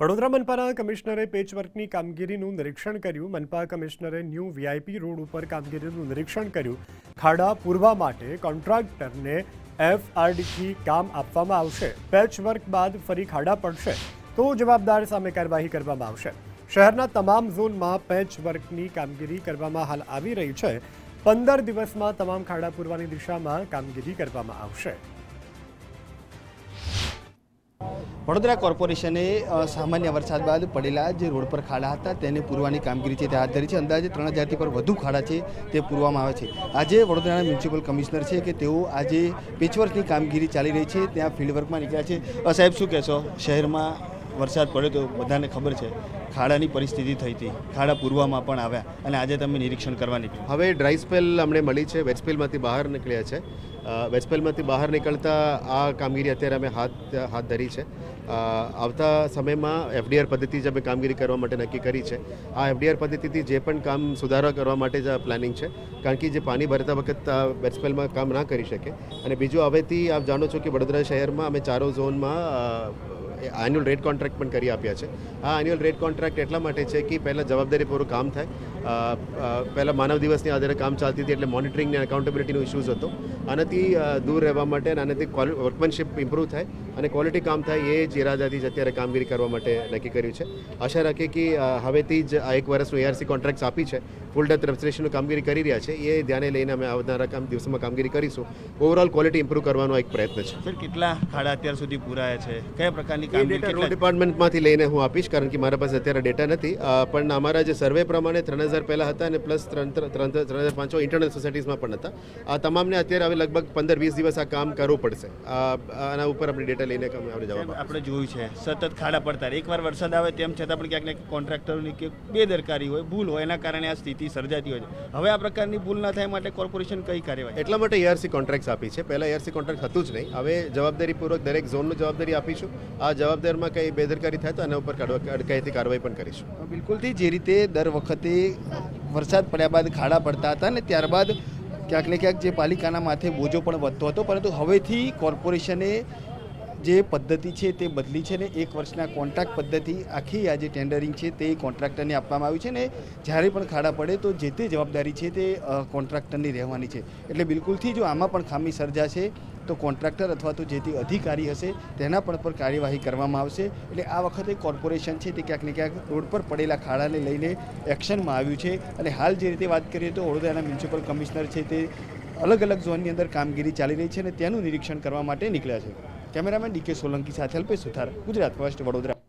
વડોદરા મનપાના કમિશનરે પેચવર્કની કામગીરીનું નિરીક્ષણ કર્યું। મનપા કમિશનરે ન્યૂ વીઆઈપી રોડ ઉપર કામગીરીનું નિરીક્ષણ કર્યું। ખાડા પૂરવા માટે કોન્ટ્રાક્ટરને એફઆરડીથી કામ આપવામાં આવશે। પેચવર્ક બાદ ફરી ખાડા પડશે તો જવાબદાર સામે કાર્યવાહી કરવામાં આવશે। શહેરના તમામ ઝોનમાં પેચવર્કની કામગીરી કરવામાં હાલ આવી રહી છે। 15 દિવસમાં તમામ ખાડા પૂરવાની દિશામાં કામગીરી કરવામાં આવશે। વડોદરા કોર્પોરેશને સામાન્ય વરસાદ બાદ પડેલા જે રોડ પર ખાડા હતા તેને પૂરવાની કામગીરી છે તે હાથ ધરી છે। અંદાજે 3000થી પર વધુ ખાડા છે તે પૂરવામાં આવે છે। આજે વડોદરાના મ્યુનિસિપલ કમિશનર છે કે તેઓ આજે પેચવર્કની કામગીરી ચાલી રહી છે ત્યાં ફિલ્ડવર્કમાં નીકળ્યા છે। સાહેબ, શું કહેશો? શહેરમાં વરસાદ પડ્યો તો બધાને ખબર છે ખાડાની પરિસ્થિતિ થઈ હતી, ખાડા પૂરવામાં પણ આવ્યા અને આજે તમે નિરીક્ષણ કરવા નીકળ્યા। હવે ડ્રાય સ્પેલ અમને મળી છે, વેટ સ્પેલમાંથી બહાર નીકળ્યા છે। વેટ સ્પેલમાંથી બહાર નીકળતા આ કામગીરી અત્યારે અમે હાથ ધરી છે। આવતા સમયમાં એફડીઆર પદ્ધતિ જ અમે કામગીરી કરવા માટે નક્કી કરી છે। આ એફડીઆર પદ્ધતિથી જે પણ કામ સુધારા કરવા માટે જ પ્લાનિંગ છે, કારણ કે જે પાણી ભરતા વખત વેટ સ્પેલમાં કામ ના કરી શકે। અને બીજું, હવેથી આપ જાણો છો કે વડોદરા શહેરમાં અમે 4 ઝોનમાં એન્યુઅલ રેટ કોન્ટ્રાક્ટ પણ કરી આપ્યા છે। આ એન્યુઅલ રેટ કોન્ટ્રાક્ટ એટલા માટે છે કે પહેલાં જવાબદારીપૂર્વક કામ થાય। પહેલાં માનવ દિવસની આધારે કામ ચાલતી હતી એટલે મોનિટરિંગ અને એકાઉન્ટેબિલિટીનો ઇશ્યુઝ હતો। આનાથી દૂર રહેવા માટે અને આનાથી વર્કમેનશિપ ઇમ્પ્રૂવ થાય અને ક્વોલિટી કામ થાય એ જ ઇરાદાથી જ અત્યારે કામગીરી કરવા માટે નક્કી કર્યું છે। આશા રાખીએ કે હવેથી જ આ 1 વર્ષનું એઆરસી કોન્ટ્રાક્ટ્સ આપી છે, ફૂલ ડેપ્થ રેસ્ટોરેશનનું કામગીરી કરી રહ્યા છે, એ ધ્યાને લઈને અમે આવનારા દિવસોમાં કામગીરી કરીશું। ઓવરઓલ ક્વોલિટી ઇમ્પ્રૂવ કરવાનો એક પ્રયત્ન છે। સર, કેટલા ખાડા અત્યાર સુધી પૂરાયા છે? કયા પ્રકારની ડેટા રોડ ડિપાર્ટમેન્ટમાંથી લઈને હું આપીશ, કારણ કે મારા પાસે અત્યારે ડેટા નથી, પણ અમારા જે સર્વે પ્રમાણે 3000 પહેલાં હતા અને પ્લસ 3500 ઇન્ટરનલ સોસાયટીઝમાં પણ હતા। આ તમામને અત્યારે હવે લગભગ 15-20 દિવસ આ કામ કરવું પડશે। આના ઉપર આપણે ડેટા લઈને આપણે જવાબ આપણે જોયું છે સતત ખાડા પડતા એકવાર વરસાદ આવે તેમ છતાં પણ ક્યાંક ને કોન્ટ્રાક્ટરોની કે બેદરકારી હોય, ભૂલ હોય, એના કારણે આ સ્થિતિ સર્જાતી હોય છે। હવે આ પ્રકારની ભૂલ ના થાય માટે કોર્પોરેશન કઈ કાર્યવાહી? એટલા માટે એઆરસી કોન્ટ્રાક્ટ્સ આપી છે। પહેલાં એઆરસી કોન્ટ્રાક્ટ હતું જ નહીં, હવે જવાબદારીપૂર્વક દરેક ઝોનનું જવાબદારી આપીશું। આ જવાબદારીમાં કંઈ બેદરકારી થાય તો આના ઉપર કાયદેથી કાર્યવાહી પણ કરીશું। બિલકુલથી જે રીતે દર વખતે વરસાદ પડ્યા બાદ ખાડા પડતા હતા ને ત્યારબાદ ક્યાંક ને ક્યાંક જે પાલિકાના માથે બોજો પણ વધતો હતો, પરંતુ હવેથી કોર્પોરેશને જે પદ્ધતિ છે તે બદલી છે ને 1 વર્ષના કોન્ટ્રાક્ટ પદ્ધતિ આખી આ જે ટેન્ડરિંગ છે તે કોન્ટ્રાક્ટરને આપવામાં આવ્યું છે ને જ્યારે પણ ખાડા પડે તો જે તે જવાબદારી છે તે કોન્ટ્રાક્ટરની રહેવાની છે। એટલે બિલકુલથી જો આમાં પણ ખામી સર્જાશે તો કોન્ટ્રાક્ટર અથવા તો જે તે અધિકારી હશે તેના પણ પર કાર્યવાહી કરવામાં આવશે। એટલે આ વખતે કોર્પોરેશન છે તે ક્યાંક ને ક્યાંક રોડ પર પડેલા ખાડાને લઈને એક્શનમાં આવ્યું છે। અને હાલ જે રીતે વાત કરીએ તો વડોદરાના મ્યુનિસિપલ કમિશનર છે તે અલગ અલગ ઝોનની અંદર કામગીરી ચાલી રહી છે અને તેનું નિરીક્ષણ કરવા માટે નીકળ્યા છે। કેમેરામેન ડીકે સોલંકી સાથે અલ્પેશ સુથાર, ગુજરાત ફર્સ્ટ, વડોદરા।